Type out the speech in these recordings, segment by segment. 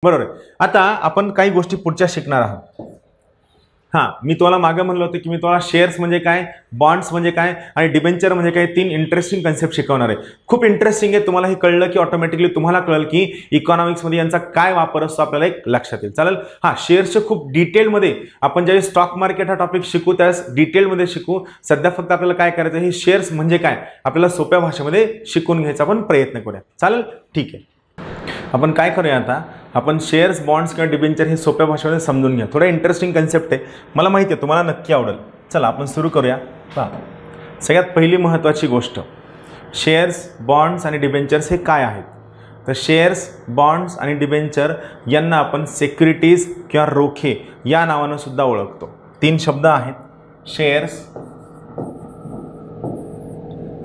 बरोबर आहे। आता आपण काही गोष्टी पुढच्या शिकणार आहोत। मी तुम्हाला मागे म्हणलं होतं की मी तुम्हाला शेअर्स म्हणजे काय, बॉन्ड्स म्हणजे काय आणि डिबेंचर म्हणजे काय, तीन इंटरेस्टिंग कन्सेप्ट शिकवणार आहे। खूप इंटरेस्टिंग आहे। तुम्हाला हे कळलं की ऑटोमॅटिकली तुम्हाला कळेल की इकॉनॉमिक्स मध्ये यांचा काय वापर असतो आपल्याला एक लक्षात येईल। चालेल। शेअर्सचे खूप डिटेलमध्ये आपण ज्यावेळी स्टॉक मार्केट हा टॉपिक शिकू त्यावेळेस डिटेलमध्ये शिकू। सध्या फक्त आपल्याला काय करायचं, हे शेअर्स म्हणजे काय आपल्याला सोप्या भाषेमध्ये शिकून घ्यायचा आपण प्रयत्न करूया। चालेल, ठीक आहे। आपण काय करूया आता, आपण शेअर्स, बॉन्ड्स किंवा डिबेंचर हे सोप्या भाषेमध्ये समजून घ्या। थोडा इंटरेस्टिंग कन्सेप्ट आहे, मला माहिती आहे तुम्हाला नक्की आवडेल। चला आपण सुरू करूया। सगळ्यात पहिली महत्त्वाची गोष्ट, शेअर्स, बॉन्ड्स आणि डिबेंचर्स हे काय आहेत? तर शेअर्स, बॉन्ड्स आणि डिबेंचर यांना आपण सिक्युरिटीज किंवा रोखे या नावानं सुद्धा ओळखतो। तीन शब्द आहेत। शेअर्स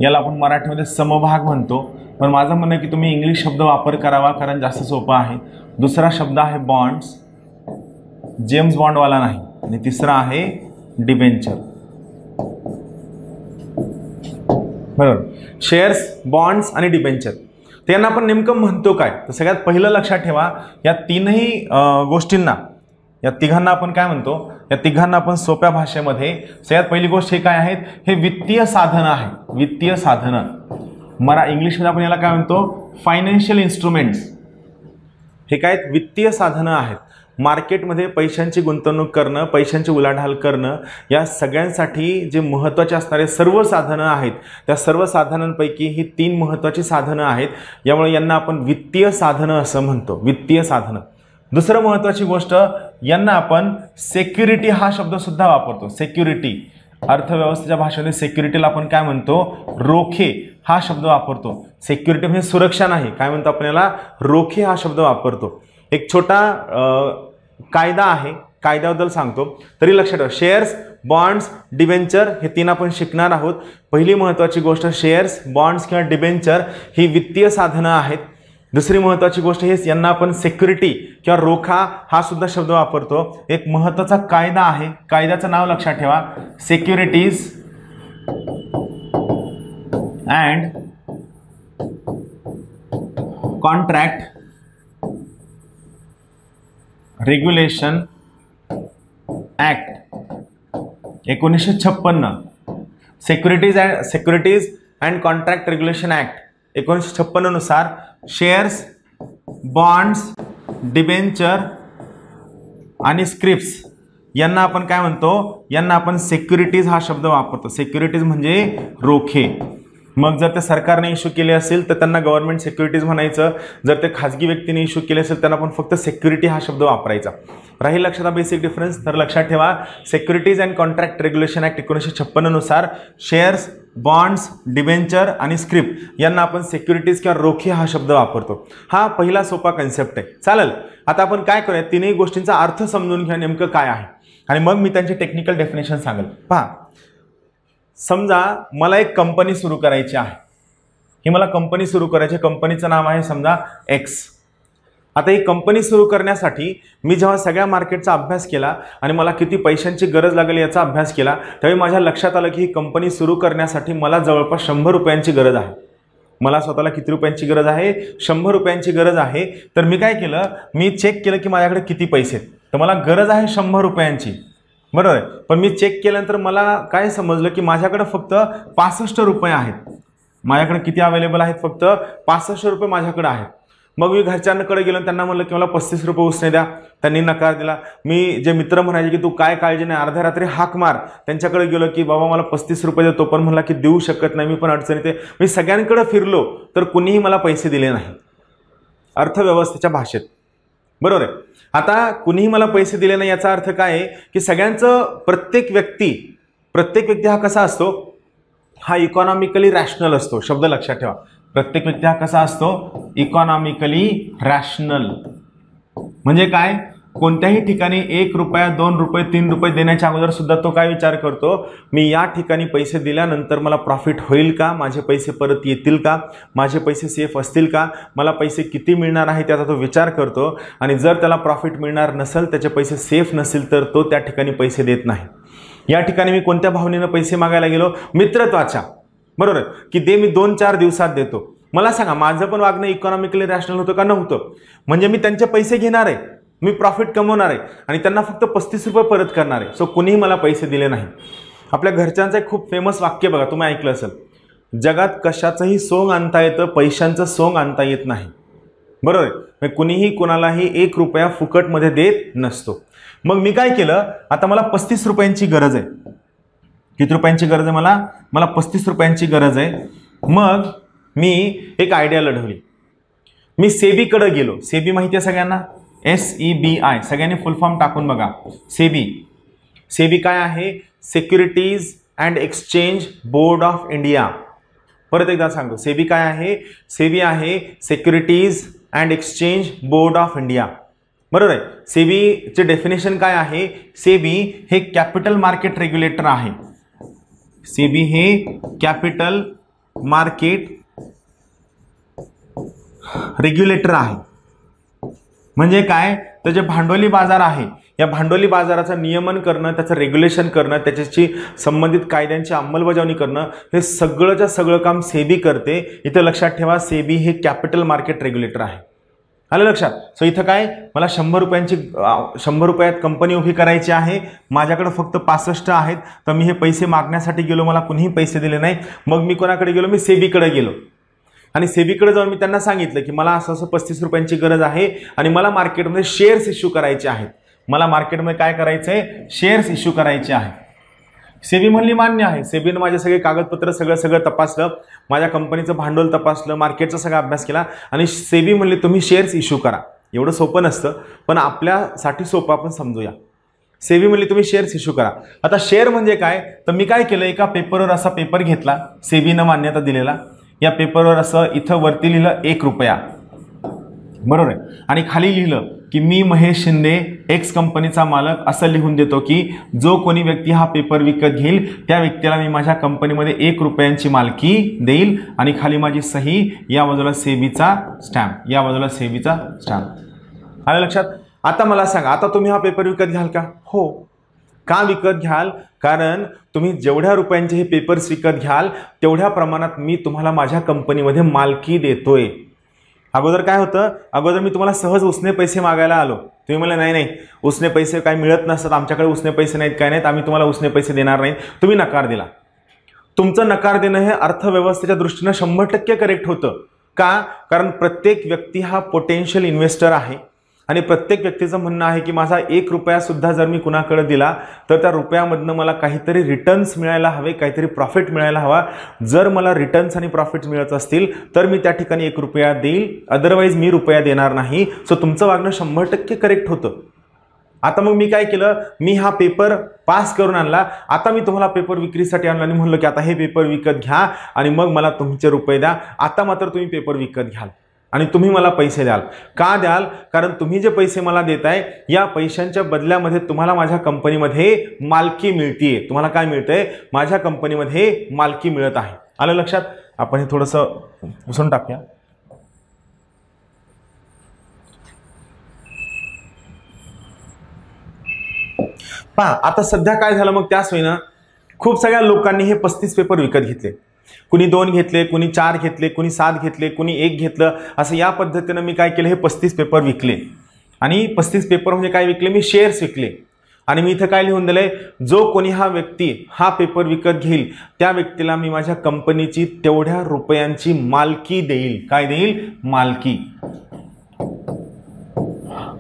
याला आपण मराठीमध्ये समभाग म्हणतो, पण माझं म्हणणं की तुम्ही इंग्लिश शब्द वापर करावा कारण जास्त सोपा आहे। दुसरा शब्द आहे बॉन्ड्स, जेम्स बॉन्डवाला नाही, आणि तिसरा आहे डिबेंचर। बरोबर, शेअर्स, बॉन्ड्स आणि डिबेंचर त्यांना आपण नेमकं म्हणतो काय? तर सगळ्यात पहिलं लक्षात ठेवा, या तीनही गोष्टींना, या तिघांना आपण काय म्हणतो? या तिघांना आपण सोप्या भाषेमध्ये सगळ्यात पहिली गोष्ट हे काय आहेत? हे वित्तीय साधन आहे। वित्तीय साधन इंग्लिशमध्ये आपण याला काय म्हणतो? Financial instruments. हे काय आहेत? वित्तीय साधनं आहेत। मार्केटमध्ये पैशांची गुंतवणूक करणं, पैशांची उलाढाल करणं, या सगळ्यांसाठी जे महत्त्वाचे असणारे सर्व साधनं आहेत, त्या सर्व साधनांपैकी ही तीन महत्त्वाची साधनं आहेत। यामुळे यांना आपण वित्तीय साधनं असं म्हणतो, वित्तीय साधनं। दुसरं महत्त्वाची गोष्ट, यांना आपण सिक्युरिटी हा शब्द सुद्धा वापरतो। सिक्युरिटी, अर्थव्यवस्थेच्या भाषेमध्ये सिक्युरिटीला आपण काय म्हणतो? रोखे हा शब्द वापरतो। सिक्युरिटी म्हणजे सुरक्षा नाही, काय म्हणतो आपण याला? रोखे हा शब्द वापरतो। एक छोटा कायदा आहे, कायद्याबद्दल सांगतो तरी लक्षात ठेवा। शेअर्स, बॉन्ड्स, डिबेंचर हे तीन आपण शिकणार आहोत। पहिली महत्त्वाची गोष्ट, शेअर्स, बॉन्ड्स किंवा डिबेंचर ही वित्तीय साधनं आहेत। दुसरी महत्त्वाची गोष्ट, हे यांना आपण सिक्युरिटी किंवा रोखा हा सुद्धा शब्द वापरतो। एक महत्त्वाचा कायदा आहे, कायद्याचं नाव लक्षात ठेवा, securities and contract regulation act 1956। Securities and contract regulation act 1956 नुसार शेअर्स, बॉन्ड्स, डिबेंचर आणि स्क्रिप्ट्स यांना आपण काय म्हणतो? यांना आपण सिक्युरिटीज हा शब्द वापरतो। सिक्युरिटीज म्हणजे रोखे। मग जर ते सरकारने इश्यू केले असेल तर त्यांना गव्हर्नमेंट सिक्युरिटीज म्हणायचं, जर ते खाजगी व्यक्तीने इश्यू केले असेल त्यांना आपण फक्त सिक्युरिटी हा शब्द वापरायचा। राहील लक्षात बेसिक डिफरन्स? तर लक्षात ठेवा, securities and contract regulation act 1956 नुसार शेअर्स, बॉन्ड्स, डिबेंचर आणि स्क्रिप्ट यांना आपण सिक्युरिटीज किंवा रोखे हा शब्द वापरतो। हा पहिला सोपा कन्सेप्ट आहे। चालेल, आता आपण काय करूया, तीनही गोष्टींचा अर्थ समजून घ्या नेमकं काय आहे, आणि मग मी त्यांची टेक्निकल डेफिनेशन सांगेल। पहा, समजा मला एक कंपनी सुरू करायची आहे। ही मला कंपनी सुरू करायची, कंपनीचं नाव आहे समजा एक्स। आता ही कंपनी सुरू करण्यासाठी मी जेव्हा सगळ्या मार्केटचा अभ्यास केला आणि मला किती पैशांची गरज लागेल याचा अभ्यास केला, त्यावेळी माझ्या लक्षात आलं की ही कंपनी सुरू करण्यासाठी मला जवळपास 100 रुपयांची गरज आहे। मला स्वतःला किती रुपयांची गरज आहे? 100 रुपयांची गरज आहे। तर मी काय केलं, मी चेक केलं की माझ्याकडे किती पैसे आहेत। तर मला गरज आहे 100 रुपयांची, बरोबर आहे। पण मी चेक केल्यानंतर मला काय समजलं की माझ्याकडे फक्त 65 रुपये आहेत। माझ्याकडे किती अवेलेबल आहेत? फक्त 65 रुपये माझ्याकडे आहेत। मग मी घरच्यांकडे गेलो, त्यांना म्हणलं की मला 35 रुपये उसने द्या। त्यांनी नकार दिला। मी जे मित्र म्हणायचे की तू काय काळजी नाही, अर्ध्या रात्री हाक मार, त्यांच्याकडे गेलो की बाबा मला 35 रुपये दे। तो पण म्हणला की देऊ शकत नाही, मी पण अडचणीत आहे। मी सगळ्यांकडे फिरलो तर कुणीही मला पैसे दिले नाही, अर्थव्यवस्थेच्या भाषेत, बरोबर आहे। आता कुणीही मला पैसे दिले नाही याचा अर्थ काय आहे की सगळ्यांचं, प्रत्येक व्यक्ती हा कसा असतो? हा इकॉनॉमिकली रॅशनल असतो। शब्द लक्षात ठेवा, प्रत्येक व्यक्ती हा कसा असतो? Economically rational. म्हणजे काय? कोणत्याही ठिकाणी 1 रुपया, 2 रुपये, 3 रुपये देण्याच्या अगोदर सुद्धा तो काय विचार करतो, मी या ठिकाणी पैसे दिल्यानंतर मला प्रॉफिट होईल का? माझे पैसे परत येतील का? माझे पैसे सेफ असतील का? मला पैसे किती मिळणार आहे त्याचा तो विचार करतो। आणि जर त्याला प्रॉफिट मिळणार नसेल, त्याचे पैसे सेफ नसेल, तर तो त्या ठिकाणी पैसे देत नाही। या ठिकाणी मी कोणत्या भावनेने पैसे मागायला गेलो? मित्रत्वाच्या, बरोबर, की दे, मी 2-4 दिवसात देतो। मला सांगा माझं पण वागणं इकॉनॉमिकली रॅशनल होतं का नव्हतं? म्हणजे मी त्यांचे पैसे घेणार आहे, मी प्रॉफिट कमवणार आहे आणि त्यांना फक्त 35 रुपये परत करणार आहे. सो कुणीही मला पैसे दिले नाही. आपल्या घरच्यांचं एक खूप फेमस वाक्य बघा, तुम्ही ऐकलं असेल, जगात कशाचंही सोंग आणता येतं, पैशांचं सोंग आणता येत नाही. बरोबर आहे. कुणीही कुणालाही 1 रुपया फुकटमध्ये देत नसतो. मग मी काय केलं, आता मला 35 रुपयांची गरज आहे. किती रुपयांची गरज आहे मला? मला 35 रुपयांची गरज आहे. मग मी एक आयडिया लढवली. मी सेबीकडे गेलो. सेबी माहिती आहे सगळ्यांना? SEBI. सगळ्यांनी फुल फॉर्म टाकून बघा. सेबी. सेबी काय आहे? Securities and exchange board of India. परत एकदा सांगतो, सेबी काय आहे? सेबी आहे securities and exchange board of India. बरोबर आहे. सेबीचे डेफिनेशन काय आहे? सेबी हे कॅपिटल मार्केट रेग्युलेटर आहे. सेबी हे कॅपिटल मार्केट रेग्युलेटर आहे. म्हणजे काय? तर जे भांडवली बाजार आहे, या भांडवली बाजाराचं नियमन करणं, त्याचं रेग्युलेशन करणं, त्याच्याशी संबंधित कायद्यांची अंमलबजावणी करणं, हे सगळंच्या सगळं काम सेबी करते. इथं लक्षात ठेवा, सेबी हे कॅपिटल मार्केट रेग्युलेटर आहे. आलं लक्षात? सो इथं काय, मला 100 रुपयात कंपनी उभी करायची आहे. माझ्याकडे फक्त 65 आहेत. तर मी हे पैसे मागण्यासाठी गेलो, मला कुणीही पैसे दिले नाही. मग मी कोणाकडे गेलो? मी सेबीकडे गेलो. आणि सेबीकडे जाऊन मी त्यांना सांगितलं की मला असं 35 रुपयांची गरज आहे आणि मला मार्केटमध्ये शेअर्स इश्यू करायचे आहेत. मला मार्केटमध्ये काय करायचं आहे? शेअर्स इश्यू करायचे आहे. सेबी म्हणली मान्य आहे. सेबीनं माझे सगळे कागदपत्र सगळं तपासलं, माझ्या कंपनीचं भांडवल तपासलं, मार्केटचा सगळा अभ्यास केला आणि सेबी म्हणली तुम्ही शेअर्स इश्यू करा. एवढं सोपं नसतं, पण आपल्यासाठी सोपं आपण समजूया. सेबी म्हणली तुम्ही शेअर्स इश्यू करा. आता शेअर म्हणजे काय? तर मी काय केलं, एका पेपरवर असा पेपर घेतला, सेबीनं मान्यता दिलेला. या पेपरवर असं इथं वरती लिहिलं 1 रुपया. बरोबर आहे. आणि खाली लिहिलं की मी महेश शिंदे एक्स कंपनीचा मालक, असं लिहून देतो की जो कोणी व्यक्ती हा पेपर विकत घेईल त्या व्यक्तीला मी माझ्या कंपनीमध्ये 1 रुपयांची मालकी देईल. आणि खाली माझी सही, या बाजूला सेबीचा स्टॅम्प, या बाजूला सेबीचा स्टॅम्प. आलं लक्षात? आता मला सांगा, आता तुम्ही हा पेपर विकत घ्याल का? हो. का विकत घ्याल? कारण तुम्ही जेवढ्या रुपयांचे हे पेपर्स विकत घ्याल तेवढ्या प्रमाणात मी तुम्हाला माझ्या कंपनीमध्ये मालकी देतोय. अगोदर काय होतं, अगोदर मी तुम्हाला सहज उसने पैसे मागायला आलो, तुम्ही म्हणले नाही उसने पैसे काय मिळत नसतात, आमच्याकडे उसने पैसे नाहीत, काय नाहीत, आम्ही तुम्हाला उसने पैसे देणार नाहीत. तुम्ही नकार दिला. तुमचं नकार देणं हे अर्थव्यवस्थेच्या दृष्टीनं 100% करेक्ट होतं. का? कारण प्रत्येक व्यक्ती हा पोटेन्शियल इन्व्हेस्टर आहे आणि प्रत्येक व्यक्तीचं म्हणणं आहे की माझा 1 रुपया सुद्धा जर मी कुणाकडे दिला तर त्या रुपयामधनं मला काहीतरी रिटर्न्स मिळायला हवे, काहीतरी प्रॉफिट मिळायला हवा. जर मला रिटर्न्स आणि प्रॉफिट मिळत असतील तर मी त्या ठिकाणी 1 रुपया देईल, अदरवाईज मी रुपया देणार नाही. सो तुमचं वागणं 100% करेक्ट होतं. आता मग मी काय केलं, मी हा पेपर पास करून आणला. आता मी तुम्हाला पेपर विक्रीसाठी आणला आणि म्हणलं की आता हे पेपर विकत घ्या आणि मग मला तुमचे रुपये द्या. आता मात्र तुम्ही पेपर विकत घ्याल आणि तुम्ही मला पैसे द्याल. का द्याल? कारण तुम्ही जे पैसे मला देताय या पैशांच्या बदल्यामध्ये तुम्हाला माझ्या कंपनीमध्ये मालकी मिळतीये. तुम्हाला काय मिळतंय? माझ्या कंपनीमध्ये मालकी मिळत आहे. आलं लक्षात? आपण हे थोडंसं पुसून टाकूया. पहा आता सध्या काय झालं, मग त्याच वेळी खूप सगळ्या लोकांनी हे 35 पेपर विकत घेतले. कुणी 2 घेतले, कुणी 4 घेतले, कुणी 7 घेतले, कुणी 1 घेतलं. असं या पद्धतीनं मी काय केलं, हे 35 पेपर विकले. आणि 35 पेपर म्हणजे काय विकले? मी शेअर्स विकले. आणि मी इथं काय लिहून दिलंय, जो कोणी हा व्यक्ती हा पेपर विकत घेईल त्या व्यक्तीला मी माझ्या कंपनीची तेवढ्या रुपयांची मालकी देईल. काय देईल? मालकी.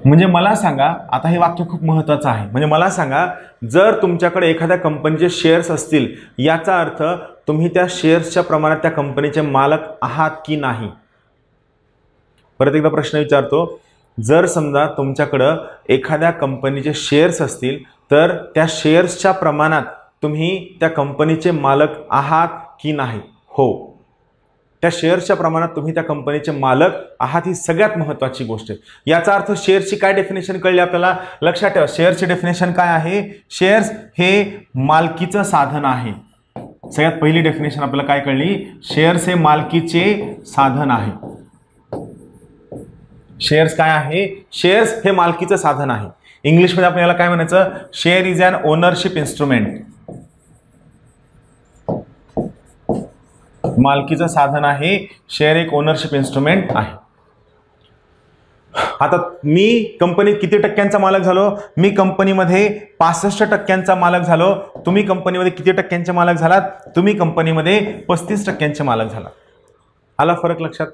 म्हणजे मला सांगा, आता हे वाक्य खूप महत्त्वाचं आहे. म्हणजे मला सांगा, जर तुमच्याकडे एखाद्या कंपनीचे शेअर्स असतील याचा अर्थ तुम्ही त्या शेअर्सच्या प्रमाणात त्या कंपनीचे मालक आहात की नाही. परत एकदा प्रश्न विचारतो, जर समजा तुमच्याकडे एखाद्या कंपनीचे शेअर्स असतील तर त्या शेअर्सच्या प्रमाणात तुम्ही त्या कंपनीचे मालक आहात की नाही. हो. त्या शेअर्सच्या प्रमाणात तुम्ही त्या कंपनीचे मालक आहात, ही सगळ्यात महत्त्वाची गोष्ट आहे. याचा अर्थ शेअर्सची काय डेफिनेशन कळली आपल्याला? लक्षात ठेवा, शेअर्सची डेफिनेशन काय आहे? शेअर्स हे मालकीचं साधन आहे. सगळ्यात पहिली डेफिनेशन आपल्याला काय कळली? शेअर्स हे मालकीचे साधन आहे. शेअर्स काय आहे? शेअर्स हे मालकीचं साधन आहे. इंग्लिशमध्ये आपण याला काय म्हणायचं? Share is an ownership instrument. मालकीचं साधन आहे, शेअर एक ओनरशिप इन्स्ट्रुमेंट आहे. आता मी कंपनीत किती टक्क्यांचा मालक झालो? मी कंपनीमध्ये 65% मालक झालो. तुम्ही कंपनीमध्ये किती टक्क्यांचे मालक झालात? तुम्ही कंपनीमध्ये 35% मालक झालात. आला फरक लक्षात?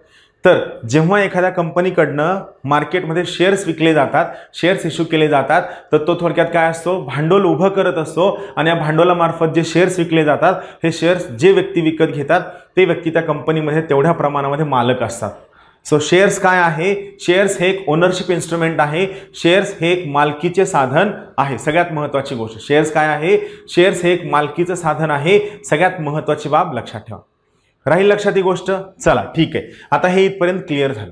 तर जेव्हा एखाद्या कंपनीकडनं मार्केटमध्ये शेअर्स विकले जातात, शेअर्स इश्यू केले जातात, तर तो थोडक्यात काय असतो? भांडवल उभं करत असतो. आणि या भांडवलामार्फत जे शेअर्स विकले जातात, हे शेअर्स जे व्यक्ती विकत घेतात ते व्यक्ती त्या कंपनीमध्ये तेवढ्या प्रमाणामध्ये मालक असतात. सो शेअर्स काय आहे? शेअर्स हे एक ओनरशिप इन्स्ट्रुमेंट आहे. शेअर्स हे एक मालकीचे साधन आहे. सगळ्यात महत्त्वाची गोष्ट, शेअर्स काय आहे? शेअर्स हे एक मालकीचं साधन आहे. सगळ्यात महत्त्वाची बाब लक्षात ठेवा. राहील लक्षात ही गोष्ट? चला ठीक आहे. आता हे इथपर्यंत क्लिअर झालं.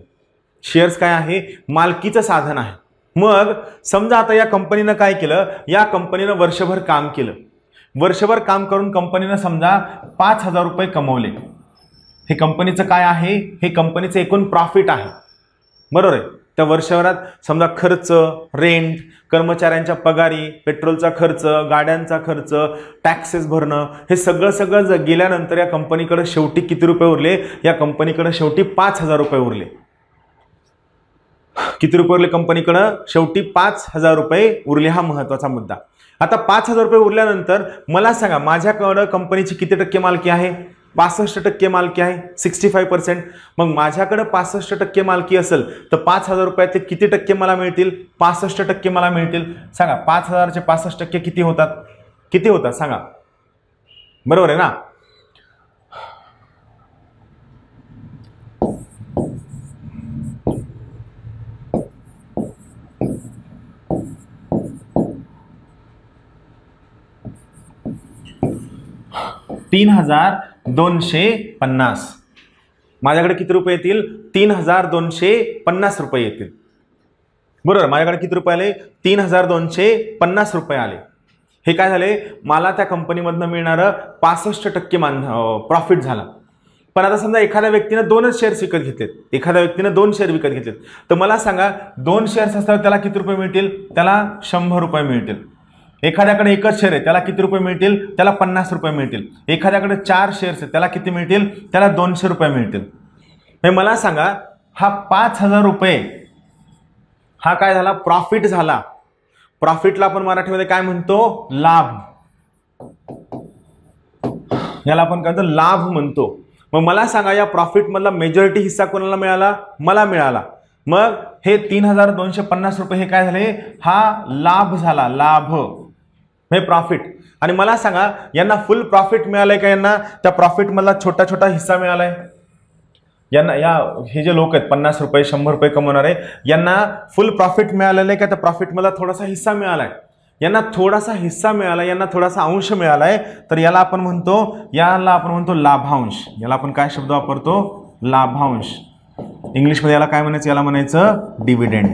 शेअर्स काय आहे? मालकीचं साधन आहे. मग समजा आता या कंपनीनं काय केलं? या कंपनीनं वर्षभर काम केलं. वर्षभर काम करून कंपनीनं समजा 5,000 रुपये कमवले. हे कंपनीचं काय आहे? हे कंपनीचं एकूण प्रॉफिट आहे. बरोबर आहे. त्या वर्षभरात समजा खर्च, रेंट, कर्मचाऱ्यांच्या पगारी, पेट्रोलचा खर्च, गाड्यांचा खर्च, टॅक्सेस भरणं, हे सगळं गेल्यानंतर या कंपनीकडे शेवटी किती रुपये उरले? या कंपनीकडे शेवटी 5,000 रुपये उरले. किती रुपये उरले कंपनीकडे? शेवटी 5,000 रुपये उरले. हा महत्त्वाचा मुद्दा. आता 5,000 रुपये उरल्यानंतर मला सांगा, माझ्याकडं कंपनीची किती टक्के मालकी आहे? 65% मालकी आहे, 65%. मग माझ्याकडे 65% मालकी असेल तर 5,000 रुपयातले किती टक्के मला मिळतील? 65% मला मिळतील. सांगा 5,000चे 65% किती होतात? किती होतात सांगा? बरोबर आहे ना? $3,250. माझ्याकडे किती रुपये येतील? 3,250 रुपये येतील. बरोबर. माझ्याकडे किती रुपये आले? 3,250 रुपये आले. हे काय झाले? मला त्या कंपनीमधनं मिळणारं 65% प्रॉफिट झाला. पण आता समजा एखाद्या व्यक्तीनं 2च शेअर्स विकत घेतलेत. एखाद्या व्यक्तीनं 2 शेअर विकत घेतलेत. तर मला सांगा 2 शेअर्स असल्यावर त्याला किती रुपये मिळतील? त्याला 100 रुपये मिळतील. एखाद्याकडे एकच शेअर आहे, त्याला किती रुपये मिळतील? त्याला 50 रुपये मिळतील. एखाद्याकडे 4 शेअर्स आहेत, त्याला किती मिळतील? त्याला 200 रुपये मिळतील. मला सांगा हा 5,000 रुपये हा काय झाला? प्रॉफिट झाला. प्रॉफिटला आपण मराठीमध्ये काय म्हणतो? लाभ. याला आपण काय म्हणतो? लाभ म्हणतो. मग मला सांगा या प्रॉफिट मधला मेजॉरिटी हिस्सा कोणाला मिळाला? मला मिळाला. मग हे 3,250 रुपये हे काय झाले? हा लाभ झाला. लाभ हे प्रॉफिट. आणि मला सांगा यांना फुल प्रॉफिट मिळालंय का? यांना त्या प्रॉफिट मधला छोटा छोटा हिस्सा मिळालाय? यांना हे जे लोक आहेत 50 रुपये 100 रुपये कमवणारे, यांना फुल प्रॉफिट मिळालेलं आहे का? त्या प्रॉफिट मधला थोडासा हिस्सा मिळालाय? यांना थोडासा हिस्सा मिळाला, यांना थोडासा अंश मिळालाय. तर याला आपण म्हणतो लाभांश. याला आपण काय शब्द वापरतो? लाभांश. इंग्लिशमध्ये याला काय म्हणायचं? याला म्हणायचं डिव्हिडेंड.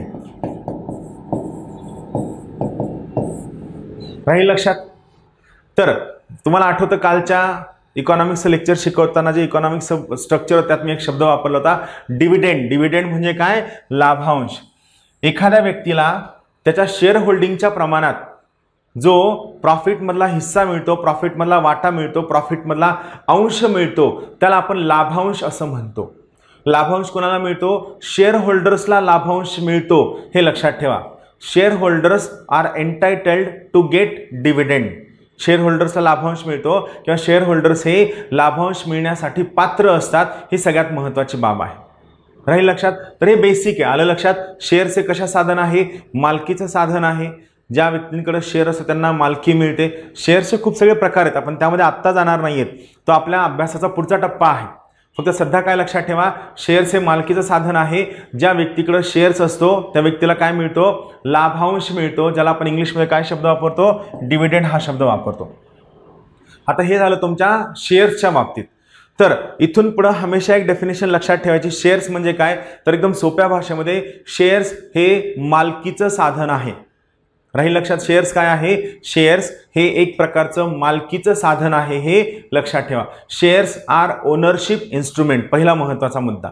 राहील लक्षात? तर तुम्हाला आठवतं कालच्या इकॉनॉमिक्सचं लेक्चर शिकवताना जे इकॉनॉमिक्स स्ट्रक्चर त्यात मी एक शब्द वापरला होता, डिव्हिडेंड. डिव्हिडेंड म्हणजे काय? लाभांश. एखाद्या व्यक्तीला त्याच्या शेअर होल्डिंगच्या प्रमाणात जो प्रॉफिटमधला हिस्सा मिळतो, प्रॉफिटमधला वाटा मिळतो, प्रॉफिटमधला अंश मिळतो, त्याला आपण लाभांश असं म्हणतो. लाभांश कोणाला मिळतो? शेअर होल्डर्सला लाभांश मिळतो. हे लक्षात ठेवा. Share holders are entitled to get dividend. Share होल्डर्सला लाभांश मिळतो किंवा शेअर होल्डर्स हे लाभांश मिळण्यासाठी पात्र असतात. ही सगळ्यात महत्त्वाची बाब आहे. राहील लक्षात? तर हे बेसिक आहे. आलं लक्षात? शेअर्स हे कशा साधन आहे? मालकीचं साधन आहे. ज्या व्यक्तींकडे शेअर असतं त्यांना मालकी मिळते. शेअर्सचे खूप सगळे प्रकार आहेत, आपण त्यामध्ये आत्ता जाणार नाहीयेत. तो आपल्या अभ्यासाचा पुढचा टप्पा आहे. फक्त सध्या काय लक्षात ठेवा? शेअर्स हे मालकीचं साधन आहे. ज्या व्यक्तीकडे शेअर्स असतो त्या व्यक्तीला काय मिळतो? लाभांश मिळतो, ज्याला आपण इंग्लिशमध्ये काय शब्द वापरतो? डिव्हिडेंड हा शब्द वापरतो. आता हे झालं तुमच्या शेअर्सच्या बाबतीत. तर इथून पुढे हमेशा एक डेफिनेशन लक्षात ठेवायची. शेअर्स म्हणजे काय? तर एकदम सोप्या भाषेमध्ये शेअर्स हे मालकीचं साधन आहे. राहील लक्षात? शेअर्स काय आहे? शेअर्स हे एक प्रकारचं मालकीचं साधन आहे. हे लक्षात ठेवा. Shares are ownership instrument. पहिला महत्त्वाचा मुद्दा.